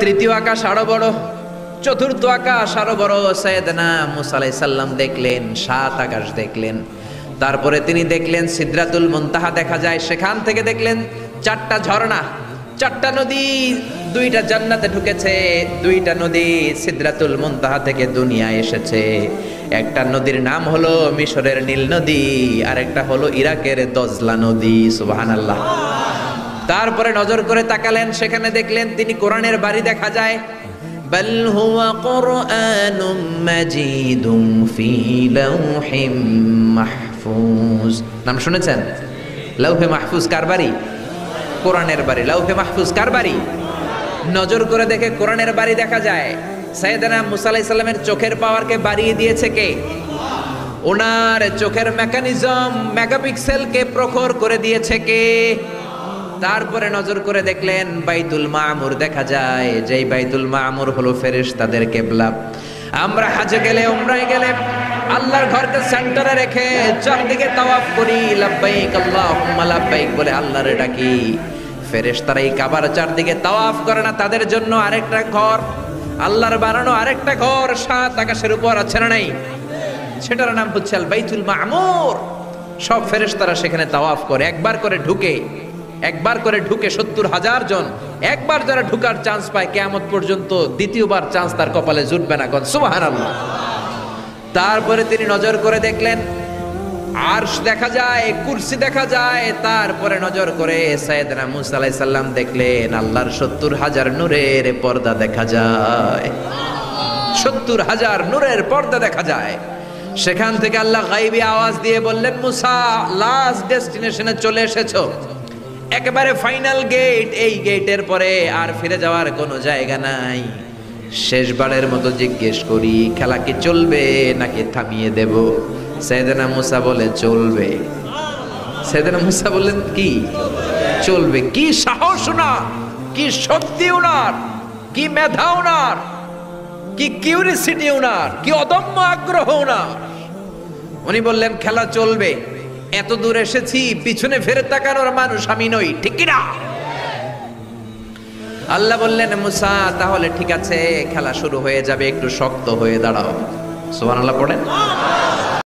তৃতীয় আকাশ আরো বড়, চতুর্থ আকাশ আরো বড়। সাইয়েদনা মুসা আলাইহিস সালাম দেখলেন, 7 আকাশ দেখলেন। তারপরে তিনি দেখলেন সিদরাতুল মুনতাহা দেখা যায়, সেখান থেকে দেখলেন 4টা ঝর্ণা, 4টা নদী। 2টা জান্নাতে ঢুকেছে, 2টা নদী সিদরাতুল মুনতাহা থেকে দুনিয়ায় এসেছে। একটা নদীর নাম হলো মিশরের নীল নদী, আর একটা হলো ইরাকের দজলা নদী। সুবহানাল্লাহ। তারপরে নজর করে তাকালেন, সেখানে দেখলেন তিনি কোরআনের বাড়ি দেখা যায়। বাল হুয়া কুরআনুম মাজিদুম ফি লাওহিম মাহফুজ। নাম শুনেছেন? লাউহে মাহফুজ কার বাড়ি? কোরআনের বাড়ি। লাউহে মাহফুজ কার বাড়ি? নজর করে দেখে কোরআনের বাড়ি দেখা যায়। সাইয়েদনা মুসা আলাইহিস সালামের চোখের পাওয়ারকে বাড়িয়ে দিয়েছে কে? ওনার চোখের মেকানিজম, মেগাপিক্সেলকে প্রখর করে দিয়েছে কে? তারপরে নজর করে দেখলেন বাইতুল মামুর দেখা যায়, যেই বাইতুল মামুর হলো ফেরেশতাদের কিবলা। আমরা হজে গেলে, উমরায় গেলে আল্লাহর ঘরকে সেন্টারে রেখে চারদিকে তাওয়াফ করি, লাব্বাইক আল্লাহুম্মা লাব্বাইক বলে আল্লাহরে ডাকি। ফেরেশতারা এই কাবার চারদিকে তাওয়াফ করে না, তাদের জন্য আরেকটা ঘর, আল্লাহর বানানো আরেকটা ঘর 7 আকাশের উপর আছে না নাই? সেটার নাম হচ্ছে আল বাইতুল মামুর। সব ফেরেশতারা সেখানে তাওয়াফ করে, একবার করে ঢুকে 70,000 জন। একবার যারা ঢুকার চান্স পায় কিয়ামত পর্যন্ত দ্বিতীয়বার চান্স তার কপালে জুটবে না। কোন সুবহানাল্লাহ। তারপরে তিনি নজর করে দেখলেন আরশ দেখা যায়, কুরসি দেখা যায়। তারপরে নজর করে সাইয়েদনা মুসা আলাইহিস সালাম দেখলেন আল্লাহর 70,000 নূরের পর্দা দেখা যায়। 70,000 নূরের পর্দা দেখা যায়। সেখান থেকে আল্লাহ গায়বী আওয়াজ দিয়ে বললেন, মুসা, লাস্ট ডেস্টিনেশনে চলে এসেছো, একেবারে ফাইনাল গেট। এই গেটের পরে আর ফিরে যাওয়ার কোনো জায়গা নাই। শেষবারের মতো জিজ্ঞেস করি, খেলা কি চলবে নাকি থামিয়ে দেব? সাইয়েদনা মুসা বলে চলবে। সাইয়েদনা মুসা বললেন কি চলবে? কি সাহস ওনার, কি শক্তি ওনার, কি মেধা ওনার, কি কিউরিসিটি ওনার, কি অদম্য আগ্রহ ওনার। উনি বললেন খেলা চলবে। এত দূর এসেছি, পিছনে ফিরে তাকানোর মানুষ আমি নই, ঠিক কি না? আল্লাহ বললেন, মুসা তাহলে ঠিক আছে, খেলা শুরু হয়ে যাবে, একটু শক্ত হয়ে দাঁড়াও। সুবহানাল্লাহ পড়েন।